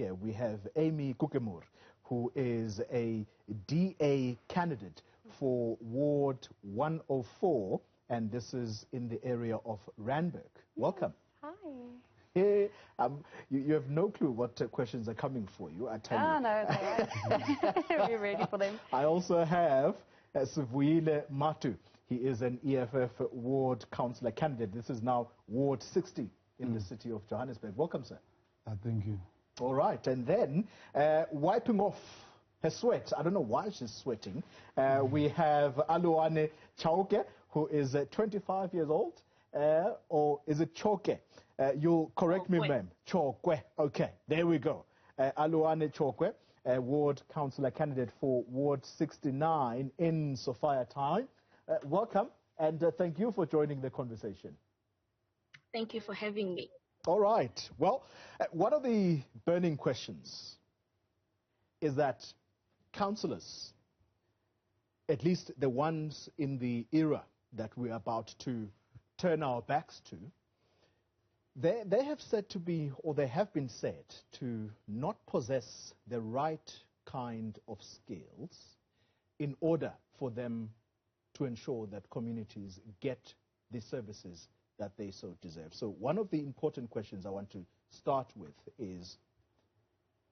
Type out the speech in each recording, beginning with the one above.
Here we have Emi Koekemoer, who is a DA candidate for Ward 104, and this is in the area of Randburg. Welcome. Hi. Hey, you have no clue what questions are coming for you, I tell you. No, it's all right. We're ready for them. I also have Svuyile Mhatu. He is an EFF ward councillor candidate. This is now Ward 60 in the city of Johannesburg. Welcome, sir. Thank you. All right, and then wiping off her sweat, I don't know why she's sweating, we have Aluwani Chokoe, who is 25 years old, or is it Chokoe? You'll correct me, ma'am. Chokoe. Okay, there we go. Aluwani Chokoe, ward councillor candidate for Ward 69 in Sophia Town. Welcome, and thank you for joining the conversation. Thank you for having me. All right. Well, one of the burning questions is that councillors, at least the ones in the era that we're about to turn our backs to, they have said to be, or they have been said to not possess the right kind of skills in order for them to ensure that communities get the services that they so deserve. So one of the important questions I want to start with is,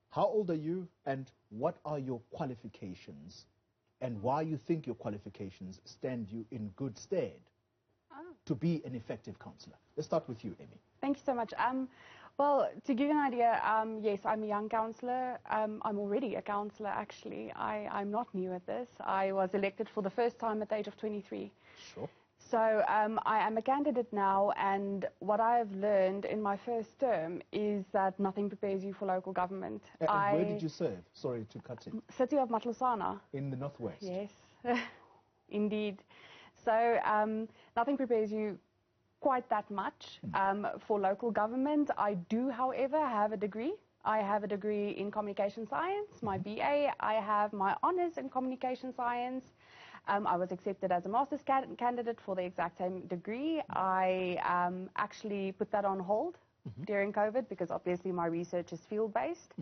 how old are you and what are your qualifications and why you think your qualifications stand you in good stead to be an effective councillor? Let's start with you, Emi. Thank you so much. Well, to give you an idea, yes, I'm a young councillor. I'm already a councillor, actually. I'm not new at this. I was elected for the first time at the age of 23. Sure. So I am a candidate now, and what I've learned in my first term is that nothing prepares you for local government. And where did you serve? Sorry to cut in. City of Matlosana. In the northwest? Yes, indeed. So nothing prepares you quite that much for local government. I do, however, have a degree. I have a degree in communication science, my BA. I have my honours in communication science. I was accepted as a master's candidate for the exact same degree. I actually put that on hold during COVID because obviously my research is field-based.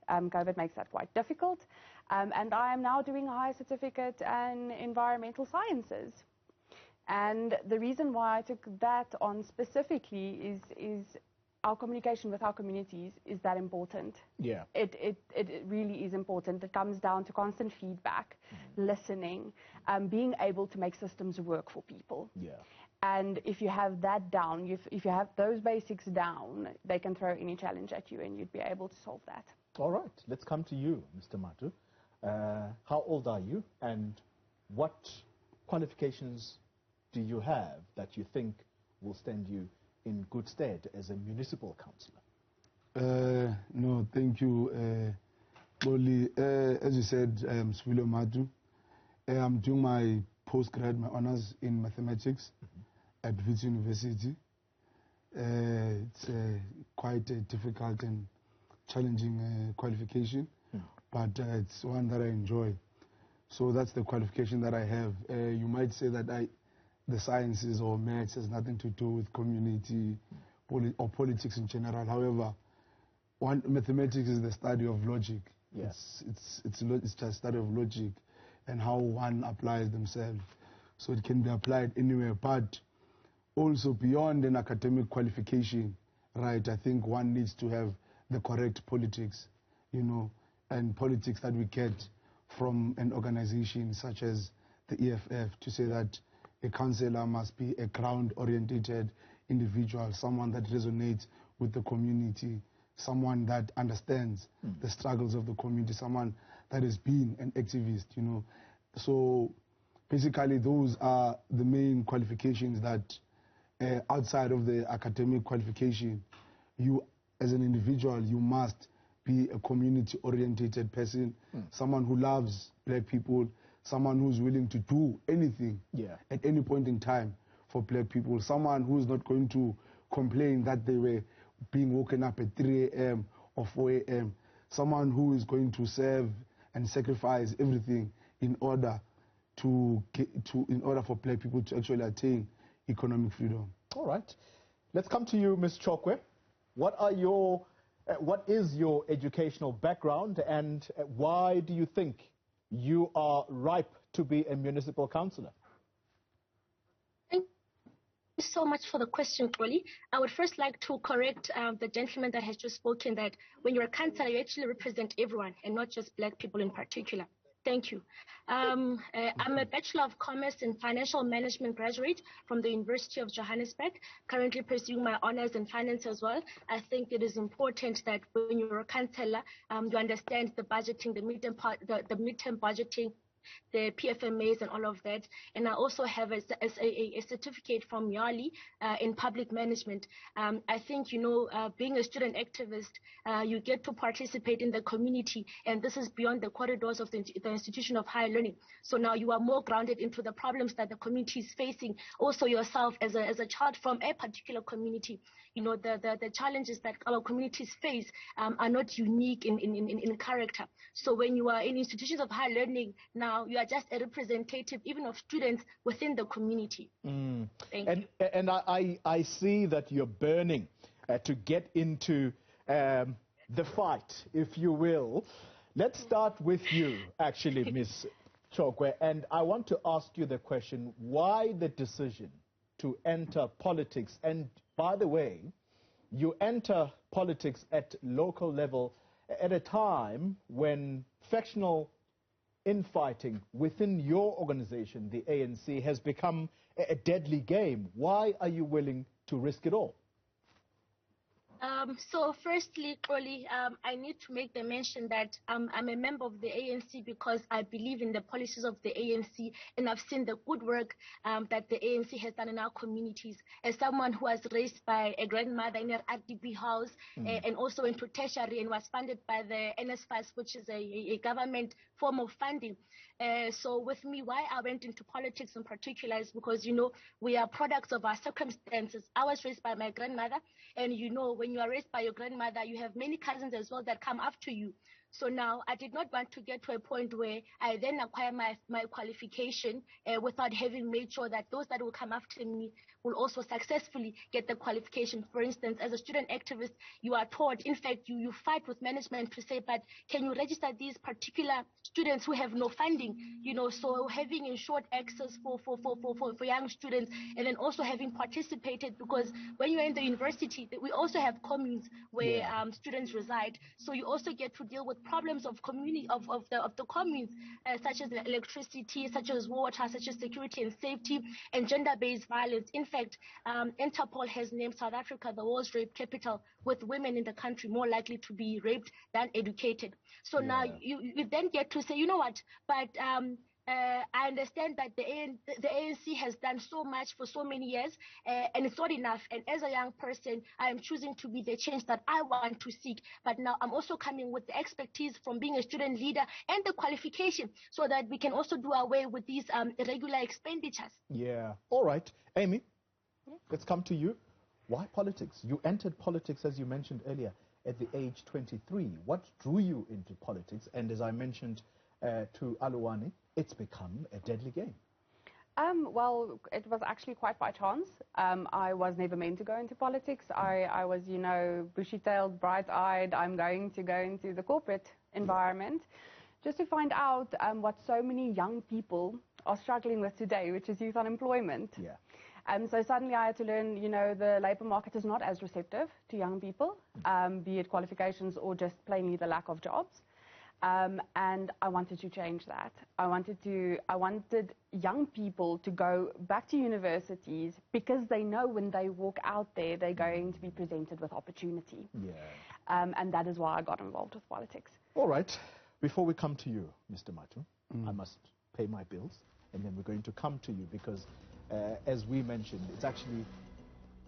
COVID makes that quite difficult. And I am now doing a higher certificate in environmental sciences. And the reason why I took that on specifically is our communication with our communities is that important. Yeah. It really is important. It comes down to constant feedback, listening, being able to make systems work for people. Yeah. And if you have that down, if you have those basics down, they can throw any challenge at you and you'd be able to solve that. All right. Let's come to you, Mr. Mhatu. How old are you and what qualifications do you have that you think will stand you in good stead as a municipal councillor? No, thank you, Oli. As you said, I'm Svuyile Mhatu. I'm doing my postgrad, my honours in mathematics at Wits University. It's quite a difficult and challenging qualification, but it's one that I enjoy. So that's the qualification that I have. You might say that the sciences or maths has nothing to do with community or politics in general. However, mathematics is the study of logic. Yes. It's just a study of logic and how one applies themselves. So it can be applied anywhere, but also beyond an academic qualification, right? I think one needs to have the correct politics, you know, and politics that we get from an organization such as the EFF to say that a councillor must be a ground-oriented individual, someone that resonates with the community, someone that understands the struggles of the community, someone that has been an activist, you know. So basically those are the main qualifications that outside of the academic qualification, you as an individual, you must be a community-oriented person, someone who loves black people, someone who's willing to do anything at any point in time for black people, someone who's not going to complain that they were being woken up at 3 a.m. or 4 a.m., someone who is going to serve and sacrifice everything in order for black people to actually attain economic freedom. All right. Let's come to you, Ms. Chokoe. What are your what is your educational background, and why do you think you are ripe to be a municipal councillor? Thank you so much for the question, Koli. I would first like to correct the gentleman that has just spoken that when you're a councillor, you actually represent everyone and not just black people in particular. Thank you. I'm a Bachelor of Commerce and Financial Management graduate from the University of Johannesburg, currently pursuing my honors in finance as well. I think it is important that when you're a councillor, you understand the budgeting, the midterm budgeting, the PFMAs and all of that. And I also have a certificate from Yali in public management. I think, being a student activist, you get to participate in the community, and this is beyond the corridors of the institution of higher learning. So now you are more grounded into the problems that the community is facing. Also yourself as a child from a particular community, the challenges that our communities face are not unique in character. So when you are in institutions of higher learning, now you are just a representative even of students within the community. Thank you. And I see that you're burning to get into the fight, if you will. Let's start with you, actually, Ms. Chokoe, and I want to ask you the question, why the decision to enter politics? And by the way, you enter politics at local level at a time when factional infighting within your organization, the ANC, has become a deadly game. Why are you willing to risk it all? So firstly, Koli, I need to make the mention that I'm a member of the ANC because I believe in the policies of the ANC, and I've seen the good work that the ANC has done in our communities. As someone who was raised by a grandmother in an RDP house and also went to tertiary and was funded by the NSFAS, which is a government form of funding. So with me, why I went into politics in particular is because, we are products of our circumstances. I was raised by my grandmother, and when you are raised by your grandmother, you have many cousins as well that come after you. So now I did not want to get to a point where I then acquire my qualification without having made sure that those that will come after me will also successfully get the qualification. For instance, as a student activist, you are taught, in fact, you fight with management to say, but can you register these particular students who have no funding? So having ensured access for young students, and then also having participated, because when you're in the university, we also have communes where students reside. So you also get to deal with problems of community of the communes, such as electricity, such as water, such as security and safety, and gender-based violence. In fact, Interpol has named South Africa the world's rape capital, with women in the country more likely to be raped than educated. So now you then get to say, you know what, but I understand that the ANC has done so much for so many years, and it's not enough. And as a young person, I am choosing to be the change that I want to seek. But now I'm also coming with the expertise from being a student leader and the qualification, so that we can also do away with these irregular expenditures. Yeah. All right. Amy, let's come to you. Why politics? You entered politics, as you mentioned earlier, at the age 23. What drew you into politics? And as I mentioned to Aluwani, it's become a deadly game. Well, it was actually quite by chance. I was never meant to go into politics. I was, bushy-tailed, bright-eyed. I'm going to go into the corporate environment just to find out what so many young people are struggling with today, which is youth unemployment. So suddenly I had to learn, the labour market is not as receptive to young people, be it qualifications or just plainly the lack of jobs. And I wanted to change that. I wanted young people to go back to universities because they know when they walk out there, they're going to be presented with opportunity. And that is why I got involved with politics. All right. Before we come to you, Mr. Mhatu, I must pay my bills, and then we're going to come to you because, as we mentioned, it's actually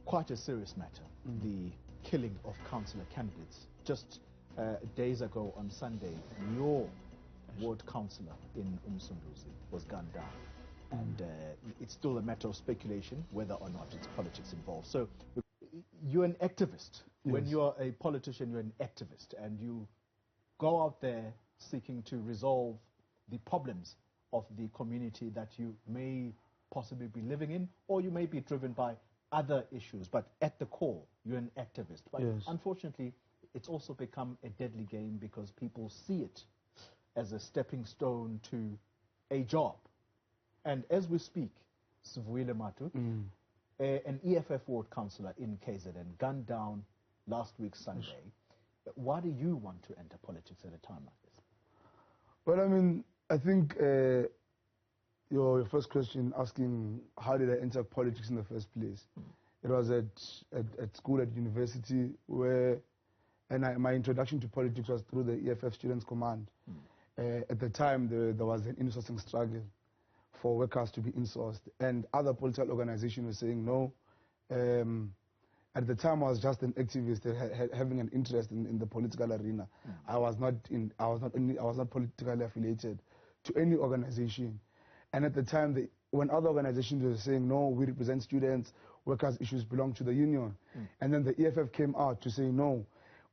quite a serious matter, the killing of councillor candidates. Just days ago on Sunday, your ward councillor in Umsunduzi was gunned down. And it's still a matter of speculation whether or not it's politics involved. So you're an activist. When you're a politician, you're an activist. And you go out there seeking to resolve the problems of the community that you may possibly be living in, or you may be driven by other issues. But at the core, you're an activist. But unfortunately, it's also become a deadly game because people see it as a stepping stone to a job. And as we speak, Svuyile Mhatu, an EFF ward councillor in KZN, gunned down last week Sunday. Why do you want to enter politics at a time like this? Well, I mean, I think your first question asking how did I enter politics in the first place? It was at school, at university, where my introduction to politics was through the EFF Students' Command. At the time, there was an insourcing struggle for workers to be insourced, and other political organizations were saying no. At the time, I was just an activist having an interest in the political arena. I was not politically affiliated to any organization. And at the time, when other organizations were saying no, we represent students, workers' issues belong to the union, and then the EFF came out to say no,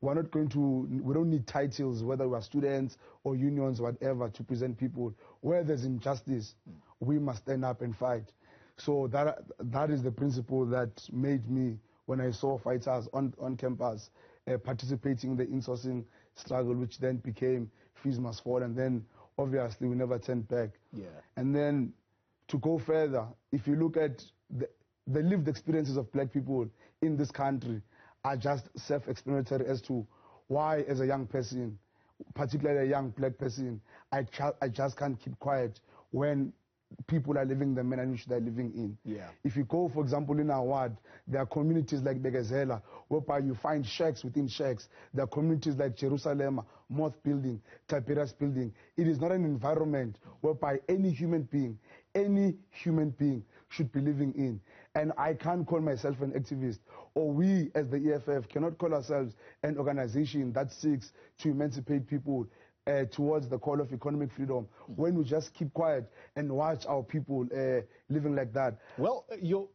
we don't need titles, whether we are students or unions, whatever, to present people. Where there's injustice, we must stand up and fight. So that is the principle that made me, when I saw fighters on campus participating in the insourcing struggle, which then became Fees Must Fall, and then obviously we never turned back. Yeah. And then to go further, if you look at the lived experiences of black people in this country, are just self-explanatory as to why, as a young person, particularly a young black person, I just can't keep quiet when people are living the manner in which they're living in. Yeah. If you go, for example, in our ward, there are communities like Begazela, whereby you find shacks within shacks. There are communities like Jerusalem, Moth Building, Tiberias Building. It is not an environment whereby any human being should be living in. And I can't call myself an activist, or we as the EFF cannot call ourselves an organization that seeks to emancipate people towards the call of economic freedom when we just keep quiet and watch our people living like that. Well, your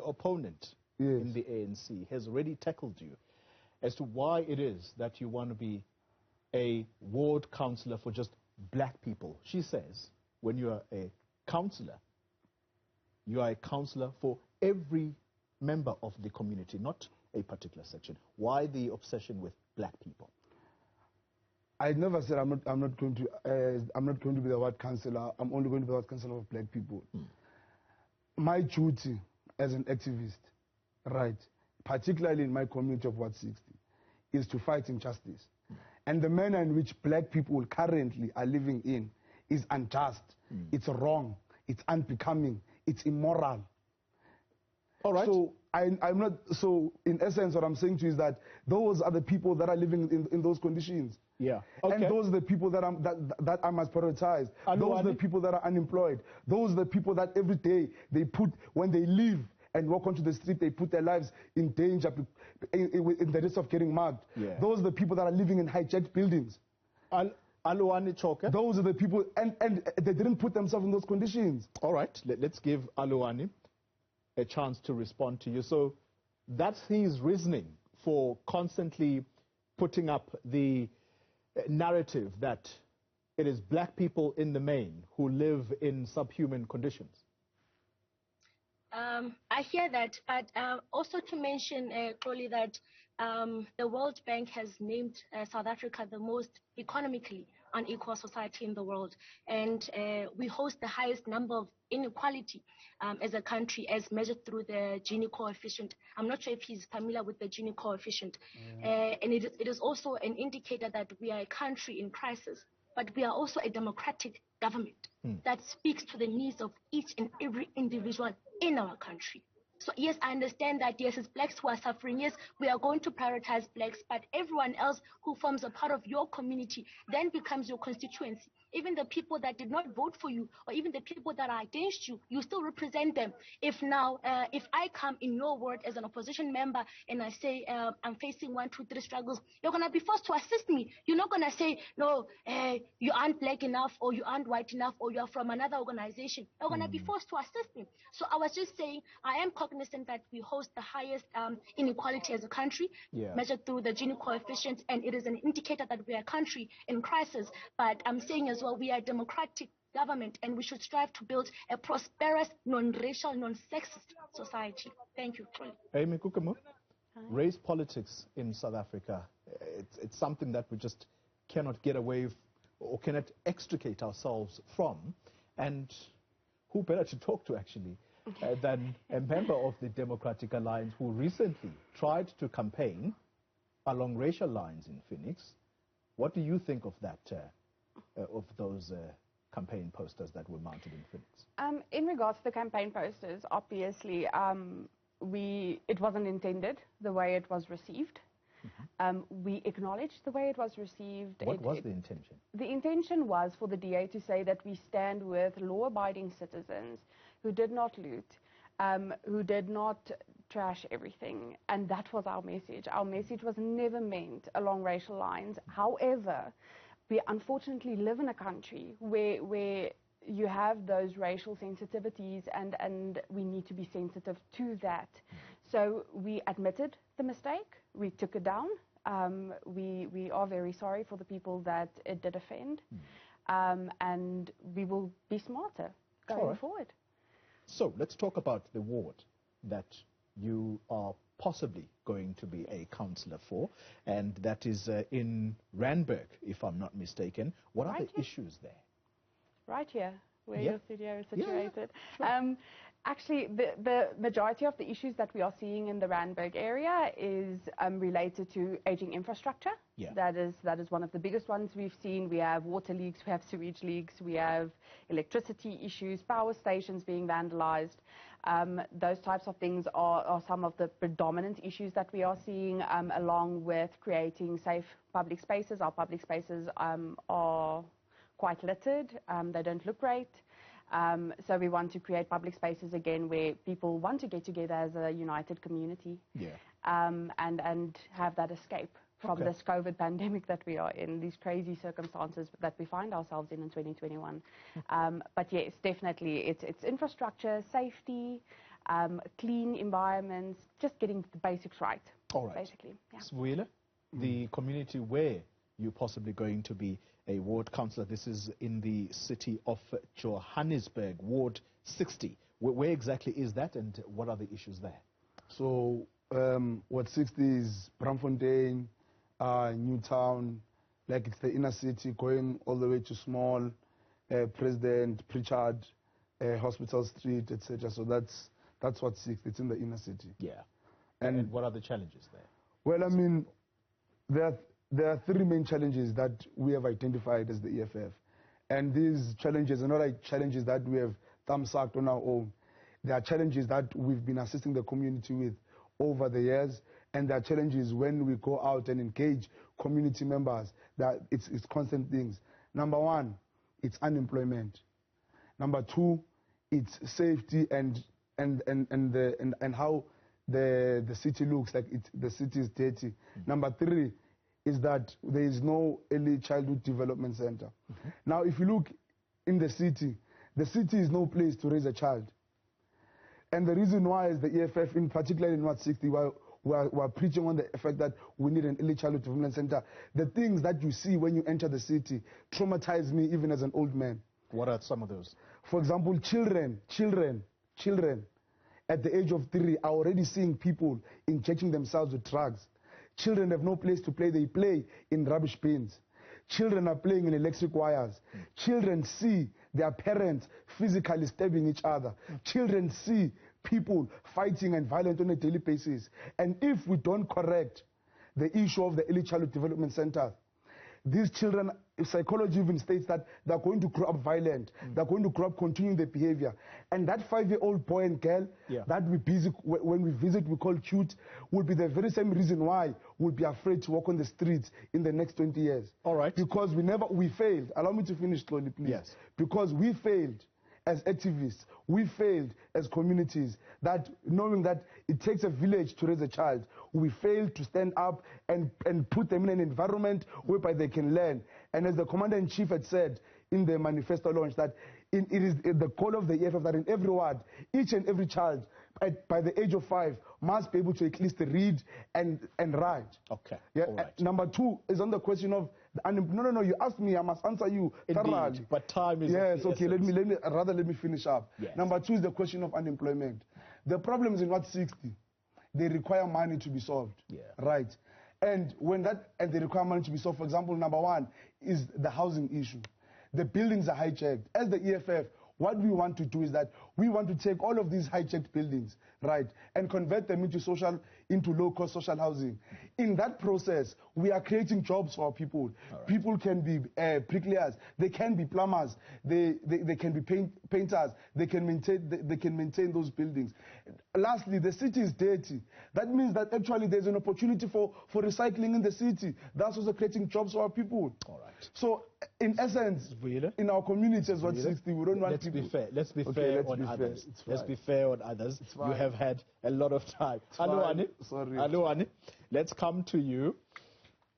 opponent in the ANC has already tackled you as to why it is that you want to be a ward councillor for just black people. She says when you are a councillor, you are a councillor for every member of the community, not a particular section. Why the obsession with black people? I never said I'm not going to be the ward councillor. I'm only going to be the ward councillor of black people. My duty as an activist, right, particularly in my community of Ward 60, is to fight injustice. And the manner in which black people currently are living in is unjust. It's wrong. It's unbecoming. It's immoral. All right. So I'm not. So in essence, what I'm saying to you is that those are the people that are living in those conditions. Yeah. Okay. And those are the people that I must prioritize. Those are the people that are unemployed. Those are the people that every day when they leave and walk onto the street, they put their lives in danger, in the risk of getting mugged. Yeah. Those are the people that are living in hijacked buildings. Aluwani Chokoe. Those are the people, and they didn't put themselves in those conditions. All right, let's give Aluwani a chance to respond to you. So that's his reasoning for constantly putting up the narrative that it is black people in the main who live in subhuman conditions. I hear that, but also to mention, Xoli, that the World Bank has named South Africa the most economically unequal society in the world, and we host the highest number of inequality as a country as measured through the Gini coefficient. I'm not sure if he's familiar with the Gini coefficient. And it is also an indicator that we are a country in crisis, but we are also a democratic government that speaks to the needs of each and every individual in our country. So yes, I understand that, yes, it's blacks who are suffering. Yes, we are going to prioritize blacks, but everyone else who forms a part of your community then becomes your constituency. Even the people that did not vote for you, or even the people that are against you, you still represent them. If I come in your ward as an opposition member and I say I'm facing 1, 2, 3 struggles, you're going to be forced to assist me. You're not going to say, no, you aren't black enough, or you aren't white enough, or you're from another organization. You're going to be forced to assist me. So I was just saying, I am cognizant that we host the highest inequality as a country, measured through the Gini coefficient, and it is an indicator that we are a country in crisis. But I'm saying as well, we are a democratic government, and we should strive to build a prosperous, non-racial, non-sexist society. Thank you. Emi Koekemoer. Race politics in South Africa, it's something that we just cannot get away or cannot extricate ourselves from. And who better to talk to, actually, than a member of the Democratic Alliance who recently tried to campaign along racial lines in Phoenix. What do you think of that, of those campaign posters that were mounted in Phoenix? In regards to the campaign posters, obviously, it wasn't intended the way it was received. We acknowledged the way it was received. What was the intention? The intention was for the DA to say that we stand with law-abiding citizens who did not loot, who did not trash everything, and that was our message. Our message was never meant along racial lines. However, we unfortunately live in a country where you have those racial sensitivities, and we need to be sensitive to that. So we admitted the mistake, we took it down. We are very sorry for the people that it did offend, and we will be smarter going forward. So let's talk about the ward that you are possibly going to be a councillor for, and that is in Randburg, if I'm not mistaken. What are the issues there? Right here, where your studio is situated. Sure. Actually, the majority of the issues that we are seeing in the Randburg area is related to aging infrastructure. Yeah. That is one of the biggest ones we've seen. We have water leaks, we have sewage leaks, we have electricity issues, power stations being vandalized. Those types of things are some of the predominant issues that we are seeing, along with creating safe public spaces. Our public spaces are quite littered, they don't look great. So we want to create public spaces again where people want to get together as a united community, and have that escape from this COVID pandemic that we are in, these crazy circumstances that we find ourselves in 2021. But yes, definitely, it's infrastructure, safety, clean environments, just getting the basics right. All right. Basically, Svuyile, the community where you're possibly going to be a ward councillor, this is in the city of Johannesburg, Ward 60. Where exactly is that, and what are the issues there? So Ward 60 is Braamfontein, Newtown, like it's the inner city, going all the way to Small, President, Pritchard, Hospital Street, etc. So that's Ward 60. It's in the inner city. Yeah. And what are the challenges there? Well, I mean, there are three main challenges that we have identified as the EFF. And these challenges are not like challenges that we have thumbsucked on our own. They are challenges that we've been assisting the community with over the years. And there are challenges when we go out and engage community members. That it's constant things. Number one, it's unemployment. Number two, it's safety and how the city looks like. The city is dirty. Number three is that there is no early childhood development center. Now, if you look in the city is no place to raise a child. And the reason why is the EFF, in particular in Ward 60, we're preaching on the fact that we need an early childhood development center. The things that you see when you enter the city traumatize me even as an old man. What are some of those? For example, children at the age of 3 are already seeing people injecting themselves with drugs. Children have no place to play. They play in rubbish bins. Children are playing in electric wires. Children see their parents physically stabbing each other. Children see people fighting and violent on a daily basis. And if we don't correct the issue of the early childhood development center, these children, psychology even states that they're going to grow up violent. They're going to grow up continuing their behavior. And that 5-year-old boy and girl that when we visit, we call cute, will be the very same reason why we'll be afraid to walk on the streets in the next 20 years. All right. Because we failed. Allow me to finish slowly, please. Yes. Because we failed as activists, we failed as communities, that knowing that it takes a village to raise a child, we failed to stand up and put them in an environment whereby they can learn. And as the Commander-in-Chief had said in the manifesto launch, that it is the goal of the EFF that in every ward, each and every child by the age of 5 must be able to at least read and write. Okay. Yeah. All right. Number 2 is on the question of no, you asked me, I must answer you thoroughly. Indeed, but time is yes, okay, let me finish up. Yes. Number 2 is the question of unemployment. The problem is in Ward 60 they require money to be solved. Yeah. Right. And they require money to be solved, for example, number one is the housing issue. The buildings are hijacked. As the EFF, what we want to do is that we want to take all of these hijacked buildings, right, and convert them into low-cost social housing. In that process, we are creating jobs for our people. Right. People can be bricklayers, they can be plumbers, they can be painters, they can maintain those buildings. Lastly, the city is dirty. That means that actually there's an opportunity for recycling in the city. That's also creating jobs for our people. All right. So, in essence, in our communities, what 60, we don't want people. Let's be fair on others. Let's be fair on others. You have had a lot of time. Aluwani, let's come to you.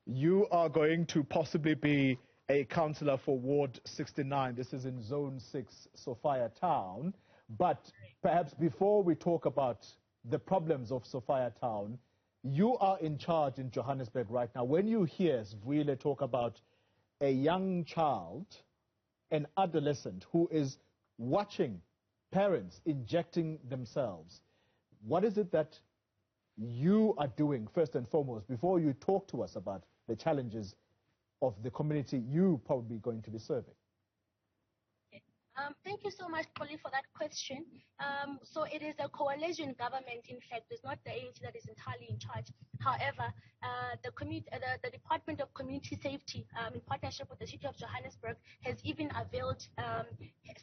You are going to possibly be a councillor for Ward 69. This is in Zone 6, Sophia Town. But perhaps before we talk about the problems of Sophia Town, you are in charge in Johannesburg right now. When you hear Svuyile talk about a young child, an adolescent who is watching parents injecting themselves, what is it that you are doing first and foremost before you talk to us about the challenges of the community you probably going to be serving? Thank you so much, Polly, for that question. So it is a coalition government, in fact. It's not the ANC that is entirely in charge. However, the Department of Community Safety, in partnership with the City of Johannesburg, has even availed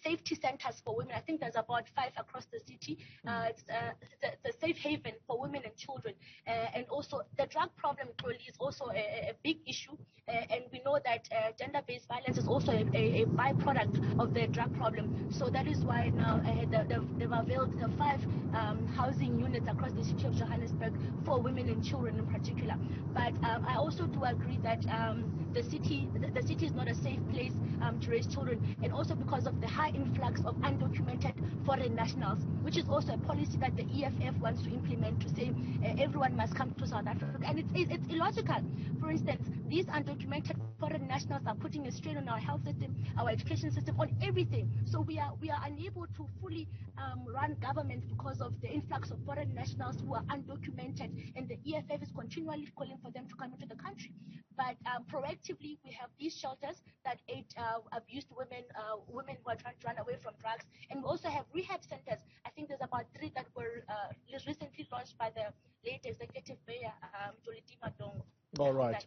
safety centers for women. I think there's about 5 across the city. It's the safe haven for women and children. And also, the drug problem, Polly, is also a big issue. And we know that gender-based violence is also a byproduct of the drug problem. So that is why now they've availed the 5 housing units across the city of Johannesburg for women and children in particular. But I also do agree that the city is not a safe place to raise children, and also because of the high influx of undocumented foreign nationals, which is also a policy that the EFF wants to implement, to say everyone must come to South Africa. And it's illogical. For instance, these undocumented foreign nationals are putting a strain on our health system, our education system, on everything. So we are unable to fully run government because of the influx of foreign nationals who are undocumented, and the EFF is continually calling for them to come into the country. But proactively, we have these shelters that aid abused women, women who are trying to run away from drugs, and we also have rehab centers. I think there's about 3 that were recently launched by the late executive mayor, Joliti Madong. All right.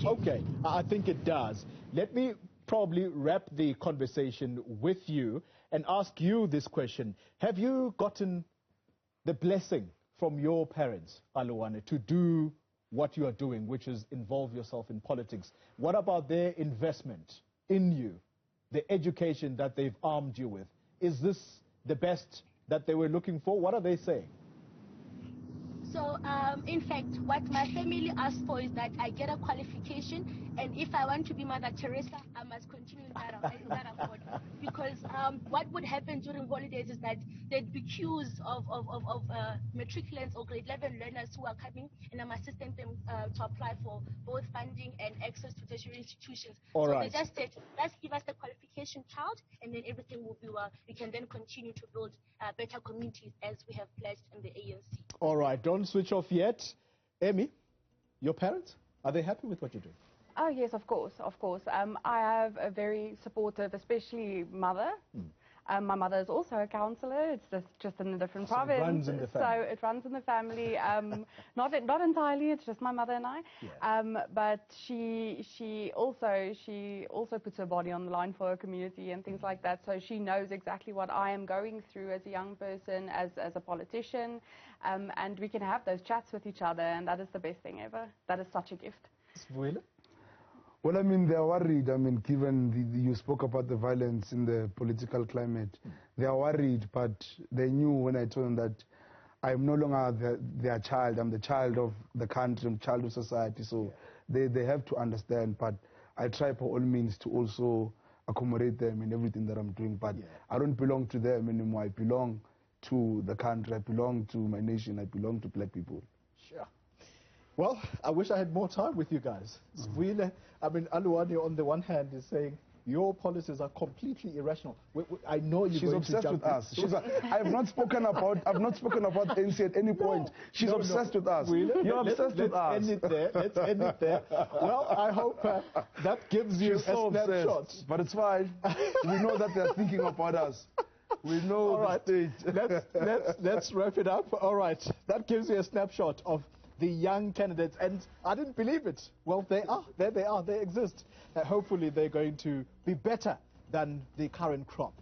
Okay, I think it does. Let me probably wrap the conversation with you and ask you this question. Have you gotten the blessing from your parents, Aluwani, to do what you are doing, which is involve yourself in politics? What about their investment in you, the education that they've armed you with? Is this the best that they were looking for? What are they saying? So, in fact, what my family asked for is that I get a qualification, and if I want to be Mother Teresa, I must continue in that accord. Because what would happen during holidays is that there'd be queues of matriculants or grade 11 learners who are coming, and I'm assisting them to apply for both funding and access to tertiary institutions. All right. They just said, let's give us the qualification child, and then everything will be well. We can then continue to build better communities as we have pledged in the ANC. All right, don't switch off yet. Emi, your parents, are they happy with what you're doing? Oh, yes, of course, of course. I have a very supportive, especially mother. My mother is also a councillor. It's just in a different province. It runs in the family. So it runs in the family. Not entirely. It's just my mother and I. Yeah. But she also puts her body on the line for her community and things like that. So she knows exactly what I am going through as a young person, as a politician, and we can have those chats with each other, and that is the best thing ever. That is such a gift. Svuyile? Well, I mean, they are worried. I mean, given you spoke about the violence in the political climate, they are worried, but they knew when I told them that I'm no longer their child. I'm the child of the country, I'm the child of society. So they have to understand, but I try by all means to also accommodate them in everything that I'm doing. But I don't belong to them anymore. I belong to the country. I belong to my nation. I belong to black people. Sure. Well, I wish I had more time with you guys. Svuyile, I mean, Aluwani on the one hand is saying, your policies are completely irrational. I know you're She's going obsessed to jump with us. I've not spoken about ANC at any point. She's obsessed with us. Really? You're obsessed with us. Let's end it there. Let's end it there. Well, I hope that gives you She's so a snapshot. obsessed, but it's fine. We know that they're thinking about us. We know All right. the stage. let's wrap it up. All right. That gives you a snapshot of the young candidates, and I didn't believe it. Well, they are. There they are. They exist. Hopefully, they're going to be better than the current crop.